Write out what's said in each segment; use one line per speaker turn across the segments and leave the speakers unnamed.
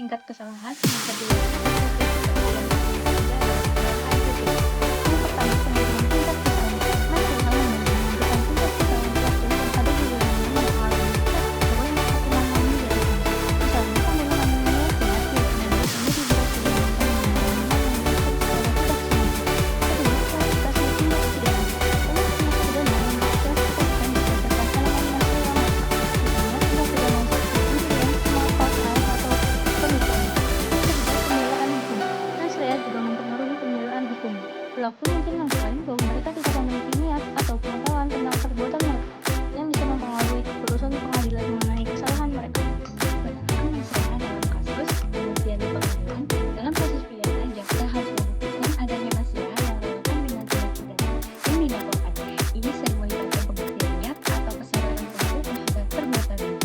tingkat kesalahan yang bisa dilakukan yang pertama, penghitungan tingkat kesalahan. Nah, kesalahan yang menentukan tingkat kesalahan pelaku yang ada di wilayah yang mengalami sesuai yang pertimbangan yang dilakukan. Misalnya, pembunuhan yang jelas diakibatkan di berat pidana yang tidak sengaja. Kedua, klasifikasi tindak pidana. Banyak tindak pidana yang diklasifikasikan berdasarkan elemen yang sama. Misalnya, tindak pidana seperti pencurian, pemalfaatan, atau penipuan. Yang ketiga, pembelaan hukum. Mensreya juga mempengaruhi pembelaan hukum. Pelaku mungkin mengklaim bahwa mereka tidak memiliki niat atau pengetahuan tentang perbuatan mereka, yang bisa mempengaruhi keputusan pengadilan mengenai kesalahan mereka. Berdasarkan mensreya dalam kasus, pembuktian di pengadilan, dalam kasus pidana, jaksa harus membuktikan adanya mensreya yang relevan dengan tindak pidana yang didakwakan. Ini sering melibatkan pembuktian niat atau kesadaran pelaku terhadap perbuatannya.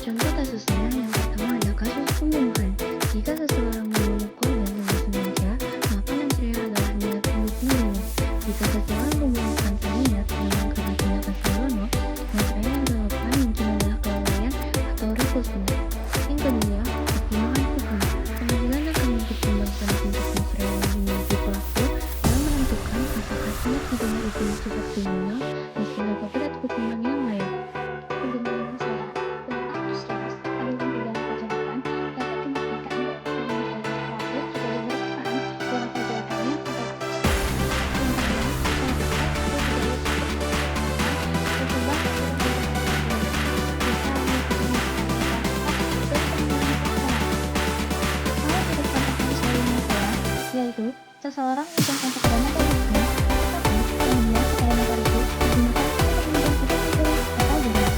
Contoh kasusnya yang pertama adalah kasus pembunuhan. Jika seseorang membunuh korban dengan sengaja, maka mensreya adalah niat untuk membunuh. Jika seseorang membunuh tanpa niat, namun karena tindakan sembrono, mensreya yang relevan mungkin adalah kelalaian atau rekusna. Yang kedua, pertimbangan hukum. Pengadilan akan mempertimbangkan tingkat mensreya yang dimiliki pelaku dalam menentukan apakah tindak pidana itu bersifat kriminal, miskin atau berat hukuman yang layak. Penggunaan mensreya untuk kasus jelas adalah pidana percobaan dapat dibuktikan oleh pelaku jika diberitakan bahwa perbuatannya tidak bersalah. Yang kedua, melakukan atau budaya seperti mencoba atau tidak bisa melakukan dan penggunaan pelaksanaan. Salah satu contoh kasus dari mensreya yaitu seseorang mencontohkan perdana korupsinya, tetapi kemudian supaya motor itu digunakan untuk menunjang tidak bergerak atau berbalik.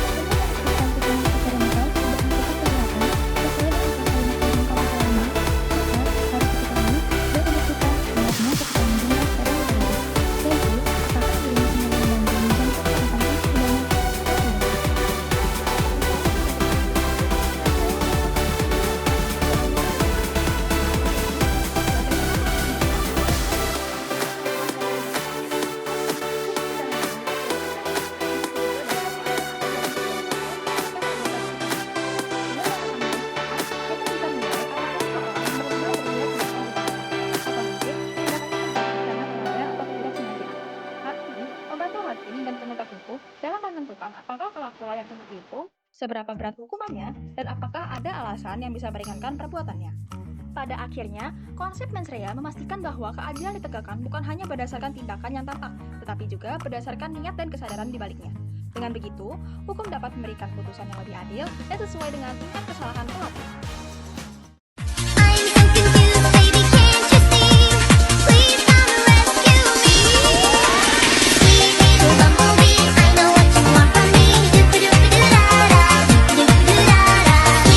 Dengan menerapkan hukum eksperimental tidak mencegah kejahatan sesuai dengan pasal 56 KUHP, maka harus diketahui dan dibuktikan niatnya ketika menggunakan sepeda motor itu, yaitu apakah dirinya sengaja mengambil mencontoh tentang tindak pidana atau tidak. Dalam menentukan apakah pelaku layak untuk dihukum, seberapa berat hukumannya, dan apakah ada alasan yang bisa meringankan perbuatannya. Pada akhirnya, konsep mensreya memastikan bahwa keadilan ditegakkan bukan hanya berdasarkan tindakan yang tampak, tetapi juga berdasarkan niat dan kesadaran di baliknya. Dengan begitu, hukum dapat memberikan putusan yang lebih adil dan sesuai dengan tingkat kesalahan pelaku.